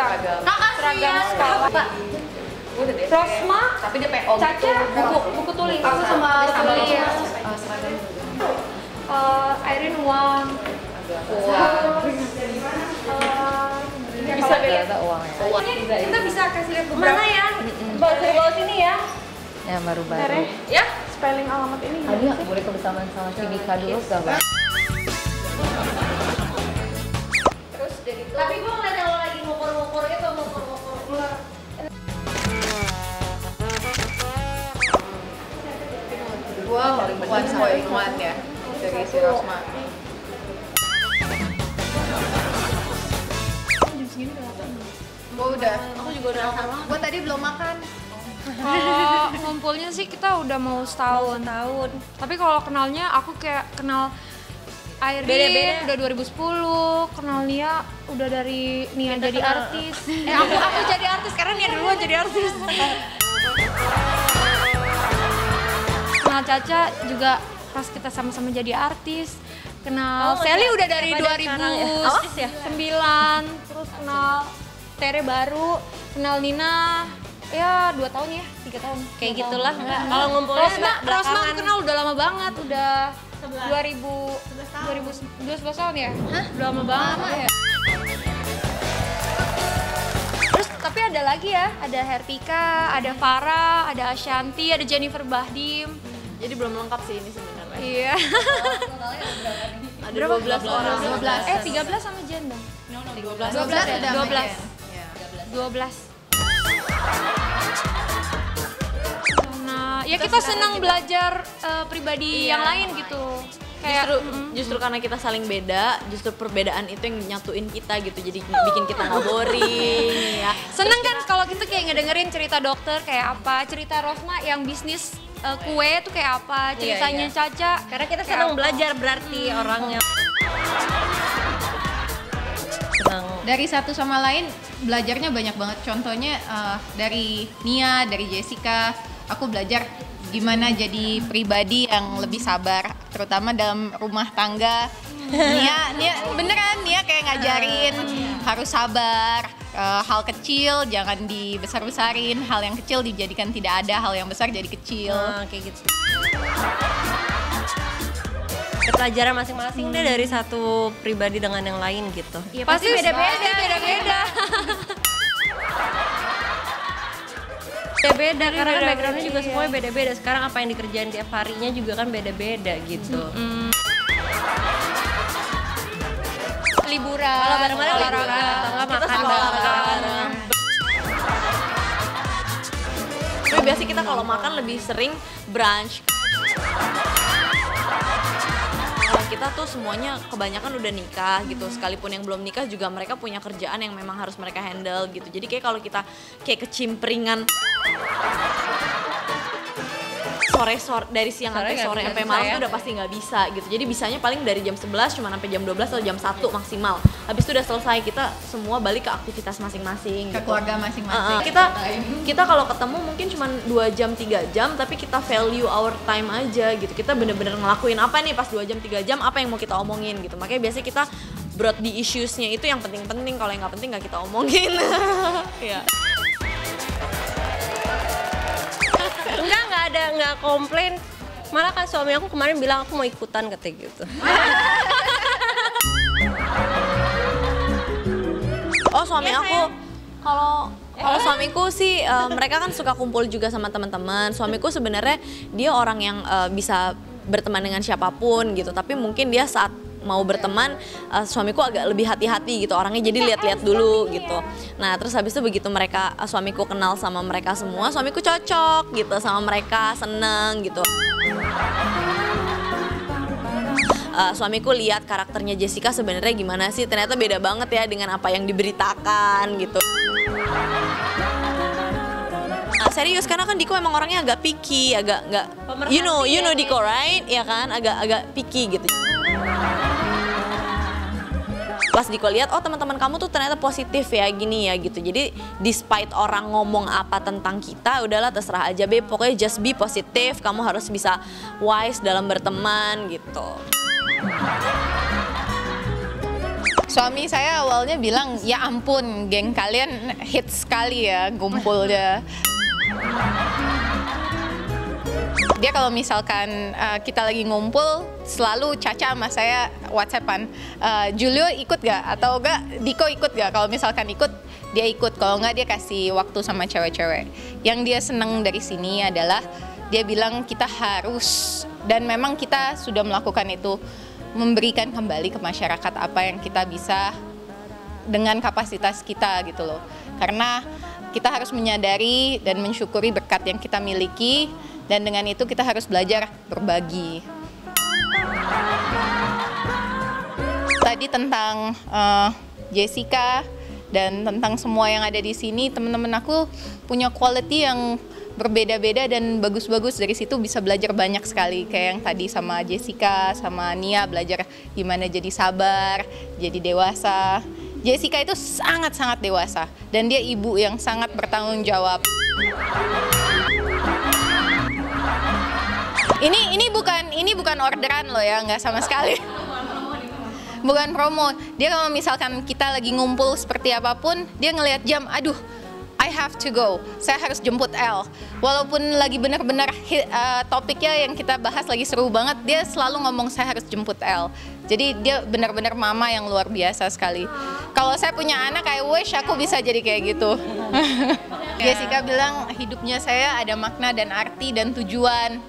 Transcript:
seragam sekolah. Rosma, tapi dia PO Caca, buku tulis. Aku sama tulis. seragam. Irene Wang. Bisa beda uangnya. Kita bisa kasih lihat mana ya? Bawa sini ya. Ya baru-baru. Ya, spelling alamat ini. Aduh, boleh kebersamaan sama Sidika dulu gak, Bang? Terus dari itu. Tapi gue ngeliat yang lo lagi ngopor-ngopor itu, ngopor-ngopor keluar. Gua one sama one ya dari si Rosma. Gua udah. Aku juga udah makan. Gua tadi belum makan. Kalau ngumpulnya sih kita udah mau setahun. Tapi kalau kenalnya aku kayak kenal Airin udah 2010, kenal Nia udah dari Nia jadi artis. Aku jadi artis karena Nia duluan jadi artis. Kenal Caca juga pas kita sama-sama jadi artis. Kenal Sally udah dari 2009, terus kenal Tere baru, kenal Nina ya 2 tahun ya, 3 tahun. Kayak gitulah. Kalau ngumpulnya Rosma aku kenal udah lama banget, udah 2011 tahun ya? Hah? Udah lama banget. Ya. Terus tapi ada lagi ya, ada Hertika, ada Farah, ada Ashanti, ada Jennifer Bahdim. Jadi belum lengkap sih ini sebenarnya. Iya. Ada 12 orang. 13 sama Jen dong. 12 ya? 12. Nah, ya kita senang belajar pribadi yang lain gitu. Kayak Justru karena kita saling beda, justru perbedaan itu yang nyatuin kita gitu. Jadi bikin kita nggak boring ya. Seneng kan kalau kita kayak ngedengerin cerita dokter kayak apa, cerita Rosma yang bisnis kue tuh kayak apa, ceritanya Caca. Karena kita senang belajar berarti orangnya. Dari satu sama lain belajarnya banyak banget. Contohnya dari Nia, dari Jessica, aku belajar gimana jadi pribadi yang lebih sabar, terutama dalam rumah tangga. Nia beneran Nia kayak ngajarin harus sabar. Hal kecil jangan dibesar-besarin, hal yang kecil dijadikan tidak ada, hal yang besar jadi kecil. Kayak gitu. Pelajaran masing-masing deh dari satu pribadi dengan yang lain gitu. Ya, pasti beda-beda. Beda karena kan backgroundnya juga semuanya beda-beda. Sekarang apa yang dikerjain tiap harinya juga kan beda-beda gitu. Liburan, Kalau bareng-bareng olahraga, atau enggak kita makan bareng. Tapi biasa kita kalau makan lebih sering brunch. Kita tuh semuanya kebanyakan udah nikah gitu, sekalipun yang belum nikah juga mereka punya kerjaan yang memang harus mereka handle gitu. Jadi kayak kalau kita kayak kecimpringan sore dari siang sampai sore sampai malam tuh udah pasti nggak bisa gitu. Jadi bisanya paling dari jam 11 cuma sampai jam 12 atau jam 1 maksimal. Habis itu udah selesai, kita semua balik ke aktivitas masing-masing Ke gitu. keluarga masing-masing. Kita kalau ketemu mungkin cuma 2 jam 3 jam, tapi kita value our time aja gitu. Kita bener-bener ngelakuin apa nih pas 2 jam 3 jam, apa yang mau kita omongin gitu. Makanya biasanya kita broad di issues-nya itu yang penting-penting, kalau yang nggak penting nggak kita omongin. Iya. Nggak komplain, malah kan suami aku kemarin bilang aku mau ikutan katanya gitu. Oh suami aku, kalau suamiku sih mereka kan suka kumpul juga sama teman-teman. Suamiku sebenarnya dia orang yang bisa berteman dengan siapapun gitu, tapi mungkin dia saat mau berteman, suamiku agak lebih hati-hati gitu orangnya, jadi lihat-lihat dulu gitu. Nah terus habis itu begitu mereka suamiku kenal sama mereka semua, suamiku cocok gitu sama mereka, seneng gitu. Suamiku lihat karakternya Jessica sebenarnya gimana sih, ternyata beda banget ya dengan apa yang diberitakan gitu. Serius karena kan Diko emang orangnya agak picky, agak nggak, you know Diko right, ya kan, agak picky gitu. Pas Diko lihat, oh teman-teman kamu tuh ternyata positif ya gini ya gitu. Jadi despite orang ngomong apa tentang kita, udahlah terserah aja be, pokoknya just be positif. Kamu harus bisa wise dalam berteman gitu. Suami saya awalnya bilang, ya ampun, geng kalian hits sekali ya ngumpulnya. Dia kalau misalkan kita lagi ngumpul, selalu Caca sama saya WhatsAppan, Julio ikut gak? Atau enggak Diko ikut gak? Kalau misalkan ikut, dia ikut. Kalau enggak, dia kasih waktu sama cewek-cewek. Yang dia seneng dari sini adalah, dia bilang kita harus, dan memang kita sudah melakukan itu, memberikan kembali ke masyarakat apa yang kita bisa dengan kapasitas kita gitu loh. Karena kita harus menyadari dan mensyukuri berkat yang kita miliki, dan dengan itu kita harus belajar berbagi. Tadi tentang Jessica dan tentang semua yang ada di sini, teman-teman aku punya quality yang berbeda-beda dan bagus-bagus. Dari situ bisa belajar banyak sekali, kayak yang tadi sama Jessica, sama Nia, belajar gimana jadi sabar, jadi dewasa. Jessica itu sangat-sangat dewasa dan dia ibu yang sangat bertanggung jawab. Ini bukan orderan loh ya, nggak sama sekali. Bukan promo. Dia kalau misalkan kita lagi ngumpul seperti apapun, dia ngelihat jam, aduh, I have to go. Saya harus jemput El. Walaupun lagi benar-benar topiknya yang kita bahas lagi seru banget, dia selalu ngomong saya harus jemput El. Jadi dia benar-benar mama yang luar biasa sekali. Kalau saya punya anak, I wish aku bisa jadi kayak gitu. Jessica bilang hidupnya saya ada makna dan arti dan tujuan.